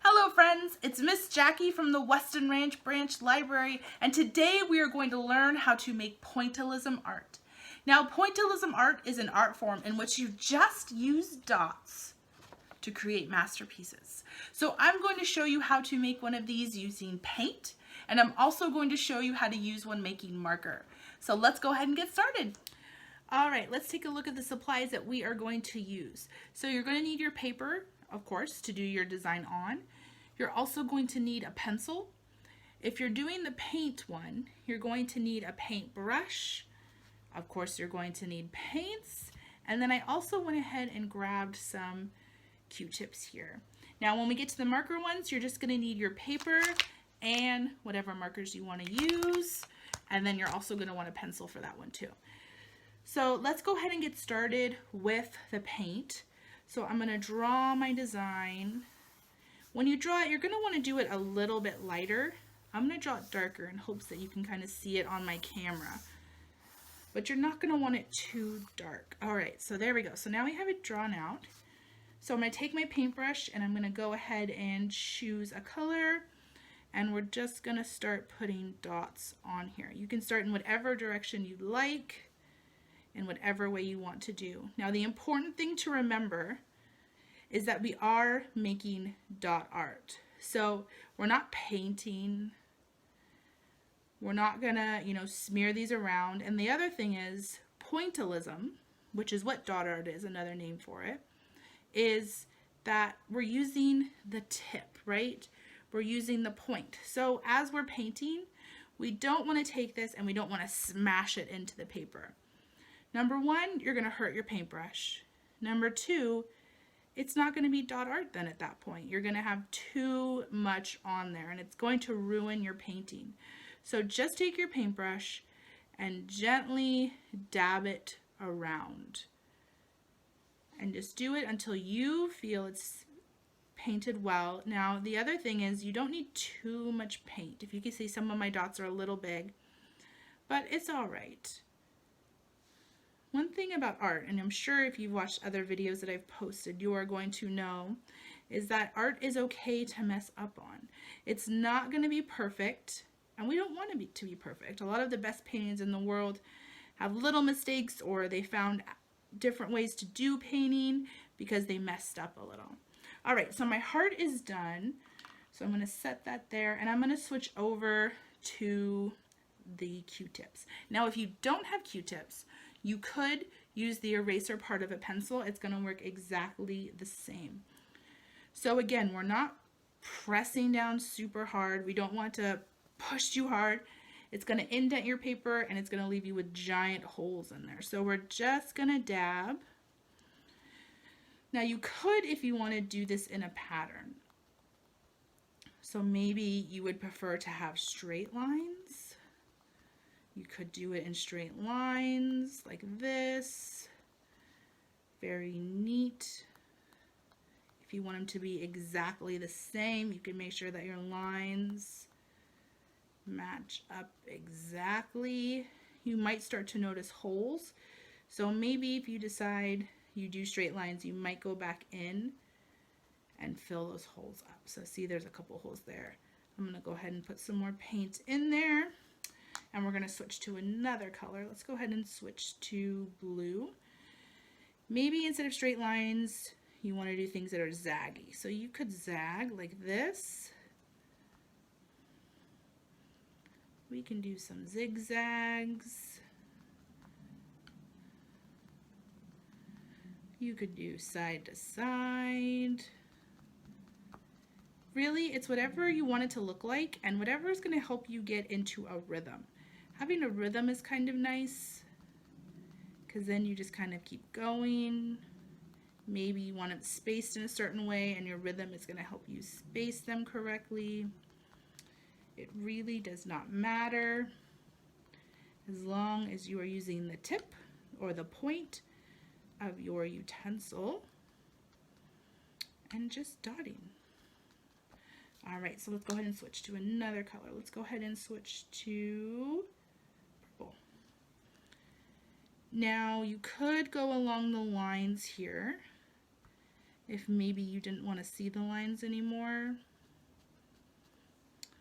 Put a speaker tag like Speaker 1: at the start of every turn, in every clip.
Speaker 1: Hello friends, it's Miss Jackie from the Weston Ranch Branch Library, and today we are going to learn how to make pointillism art. Now, pointillism art is an art form in which you just use dots to create masterpieces. So I'm going to show you how to make one of these using paint, and I'm also going to show you how to use one making marker. So let's go ahead and get started. All right, let's take a look at the supplies that we are going to use. So you're going to need your paper, of course, to do your design on. You're also going to need a pencil. If you're doing the paint one, you're going to need a paintbrush. Of course, you're going to need paints. And then I also went ahead and grabbed some Q-tips here. Now, when we get to the marker ones, you're just going to need your paper and whatever markers you want to use. And then you're also going to want a pencil for that one too. So let's go ahead and get started with the paint. So I'm going to draw my design. When you draw it, you're going to want to do it a little bit lighter. I'm going to draw it darker in hopes that you can kind of see it on my camera. But you're not going to want it too dark. All right, so there we go. So now we have it drawn out. So I'm going to take my paintbrush and I'm going to go ahead and choose a color. And we're just going to start putting dots on here. You can start in whatever direction you like, in whatever way you want to do. Now, the important thing to remember is that we are making dot art. So we're not painting. We're not gonna, smear these around. And the other thing is pointillism, which is what dot art is, another name for it, is that we're using the tip, right? We're using the point. So as we're painting, we don't want to take this and we don't want to smash it into the paper. Number one, you're going to hurt your paintbrush. Number two, it's not going to be dot art then at that point. You're going to have too much on there and it's going to ruin your painting. So just take your paintbrush and gently dab it around. And just do it until you feel it's painted well. Now, the other thing is you don't need too much paint. If you can see, some of my dots are a little big, but it's all right. One thing about art, and I'm sure if you've watched other videos that I've posted, you are going to know, is that art is okay to mess up on. It's not going to be perfect, and we don't want it to be perfect. A lot of the best paintings in the world have little mistakes, or they found different ways to do painting because they messed up a little. All right, so my heart is done. So I'm going to set that there, and I'm going to switch over to the Q-tips. Now, if you don't have Q-tips, you could use the eraser part of a pencil. It's going to work exactly the same. So again, we're not pressing down super hard. We don't want to push too hard. It's going to indent your paper and it's going to leave you with giant holes in there. So we're just going to dab. Now you could, if you want to do this in a pattern. So maybe you would prefer to have straight lines. You could do it in straight lines like this. Very neat. If you want them to be exactly the same, you can make sure that your lines match up exactly. You might start to notice holes. So maybe if you decide you do straight lines, you might go back in and fill those holes up. So see, there's a couple holes there. I'm going to go ahead and put some more paint in there. And we're going to switch to another color. Let's go ahead and switch to blue. Maybe instead of straight lines, you want to do things that are zaggy. So you could zag like this. We can do some zigzags. You could do side to side. Really, it's whatever you want it to look like and whatever is going to help you get into a rhythm. Having a rhythm is kind of nice because then you just kind of keep going. Maybe you want it spaced in a certain way and your rhythm is going to help you space them correctly. It really does not matter as long as you are using the tip or the point of your utensil and just dotting. All right, so let's go ahead and switch to another color. Let's go ahead and switch to purple. Now you could go along the lines here if maybe you didn't want to see the lines anymore.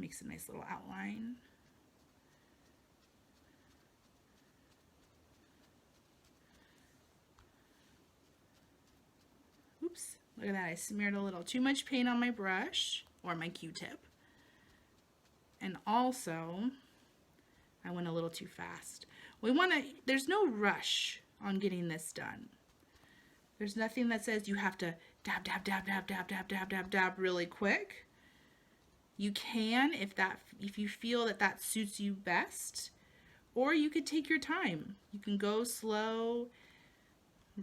Speaker 1: Makes a nice little outline. Oops, look at that. I smeared a little too much paint on my brush or my Q-tip. And also, I went a little too fast. There's no rush on getting this done. There's nothing that says you have to dab, dab, dab, dab, dab, dab, dab, dab, dab really quick. You can if you feel that suits you best, or you could take your time. You can go slow,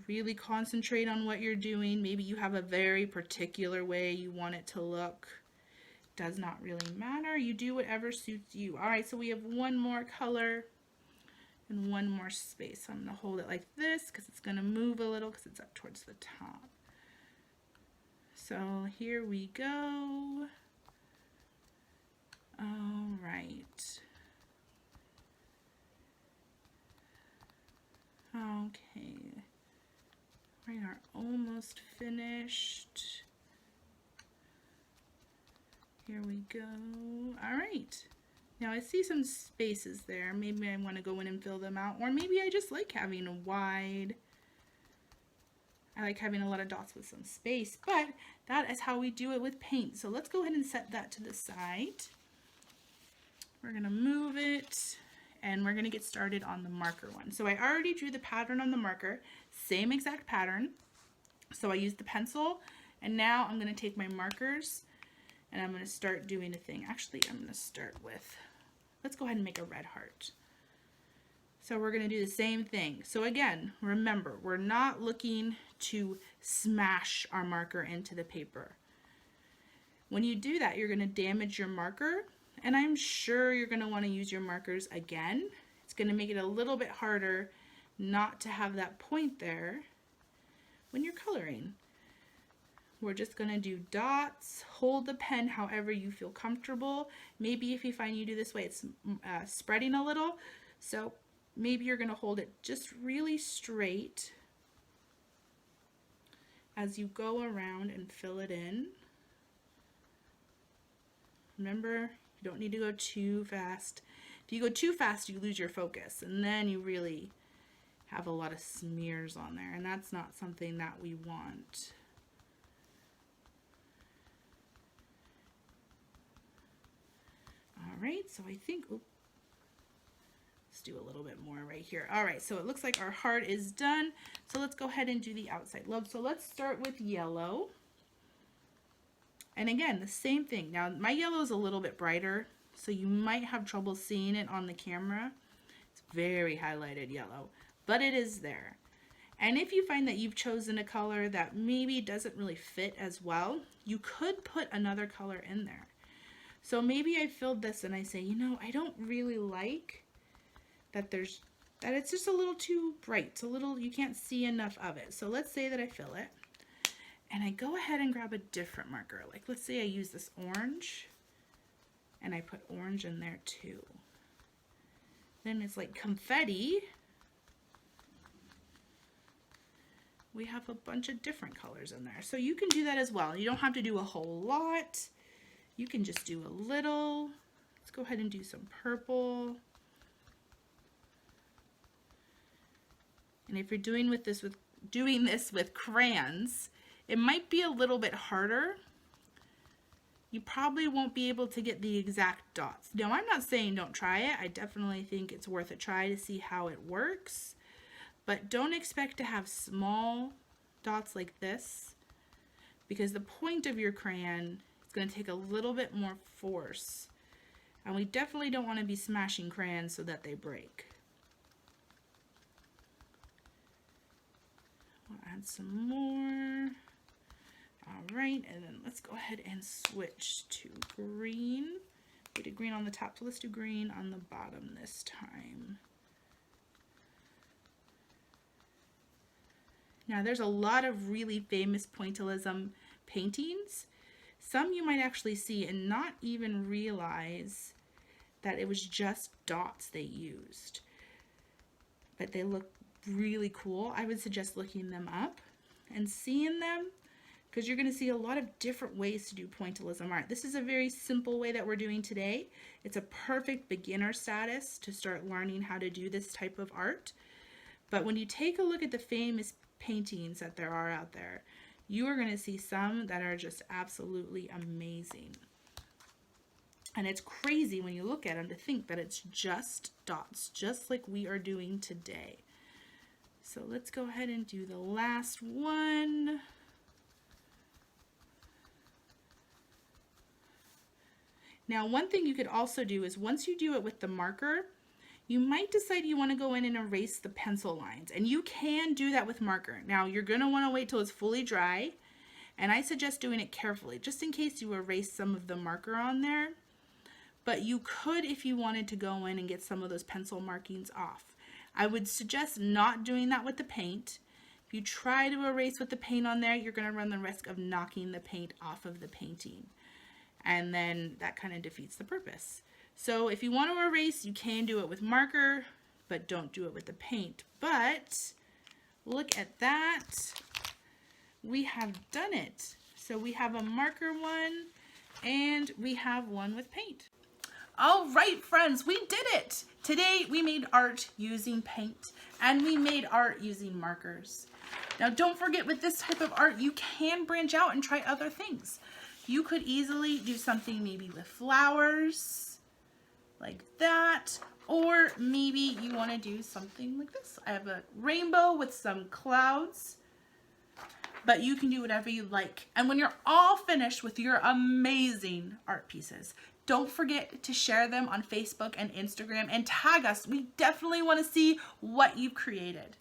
Speaker 1: really concentrate on what you're doing. Maybe you have a very particular way you want it to look. Does not really matter. You do whatever suits you. All right, so we have one more color and one more space. I'm going to hold it like this because it's going to move a little because it's up towards the top. So here we go. All right. Okay. We are almost finished. Here we go. All right. Now I see some spaces there. Maybe I want to go in and fill them out, or maybe I just like having a wide. I like having a lot of dots with some space, but that is how we do it with paint. So let's go ahead and set that to the side. We're gonna move it and we're gonna get started on the marker one. So I already drew the pattern on the marker, same exact pattern. So I used the pencil, and now I'm gonna take my markers and I'm gonna start doing a thing. Actually, I'm gonna start with, let's go ahead and make a red heart. So we're gonna do the same thing. So again, remember, we're not looking to smash our marker into the paper. When you do that, you're gonna damage your marker, and I'm sure you're gonna wanna use your markers again. It's gonna make it a little bit harder not to have that point there when you're coloring. We're just gonna do dots, hold the pen however you feel comfortable. Maybe if you find you do this way, it's spreading a little. So maybe you're gonna hold it just really straight as you go around and fill it in. Remember, you don't need to go too fast. If you go too fast, you lose your focus, and then you really have a lot of smears on there, and that's not something that we want. All right, so I think, let's do a little bit more right here. All right, so it looks like our heart is done. So let's go ahead and do the outside lobe. So let's start with yellow. And again, the same thing. Now, my yellow is a little bit brighter, so you might have trouble seeing it on the camera. It's very highlighted yellow, but it is there. And if you find that you've chosen a color that maybe doesn't really fit as well, you could put another color in there. So maybe I filled this and I say, you know, I don't really like that it's just a little too bright. It's a little, you can't see enough of it. So let's say that I fill it. And I go ahead and grab a different marker. Like, let's say I use this orange, and I put orange in there too. Then it's like confetti. We have a bunch of different colors in there. So you can do that as well. You don't have to do a whole lot. You can just do a little. Let's go ahead and do some purple. And if you're doing this with crayons, it might be a little bit harder. You probably won't be able to get the exact dots. Now, I'm not saying don't try it. I definitely think it's worth a try to see how it works. But don't expect to have small dots like this, because the point of your crayon is going to take a little bit more force. And we definitely don't want to be smashing crayons so that they break. We'll add some more. All right, and then let's go ahead and switch to green. We did green on the top, so let's do green on the bottom this time. Now, there's a lot of really famous pointillism paintings. Some you might actually see and not even realize that it was just dots they used. But they look really cool. I would suggest looking them up and seeing them because you're going to see a lot of different ways to do pointillism art. This is a very simple way that we're doing today. It's a perfect beginner status to start learning how to do this type of art. But when you take a look at the famous paintings that there are out there, you are going to see some that are just absolutely amazing. And it's crazy when you look at them to think that it's just dots, just like we are doing today. So let's go ahead and do the last one. Now, one thing you could also do is once you do it with the marker, you might decide you want to go in and erase the pencil lines, and you can do that with marker. Now, you're going to want to wait till it's fully dry, and I suggest doing it carefully, just in case you erase some of the marker on there. But you could, if you wanted, to go in and get some of those pencil markings off. I would suggest not doing that with the paint. If you try to erase with the paint on there, you're going to run the risk of knocking the paint off of the painting. And then that kind of defeats the purpose. So if you want to erase, you can do it with marker, but don't do it with the paint. But look at that. We have done it. So we have a marker one, and we have one with paint. All right, friends, we did it. Today we made art using paint, and we made art using markers. Now don't forget, with this type of art, you can branch out and try other things. You could easily do something maybe with flowers, like that, or maybe you want to do something like this. I have a rainbow with some clouds, but you can do whatever you like. And when you're all finished with your amazing art pieces, don't forget to share them on Facebook and Instagram and tag us. We definitely want to see what you've created.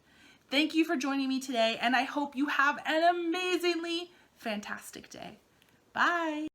Speaker 1: Thank you for joining me today, and I hope you have an amazingly fantastic day. Bye.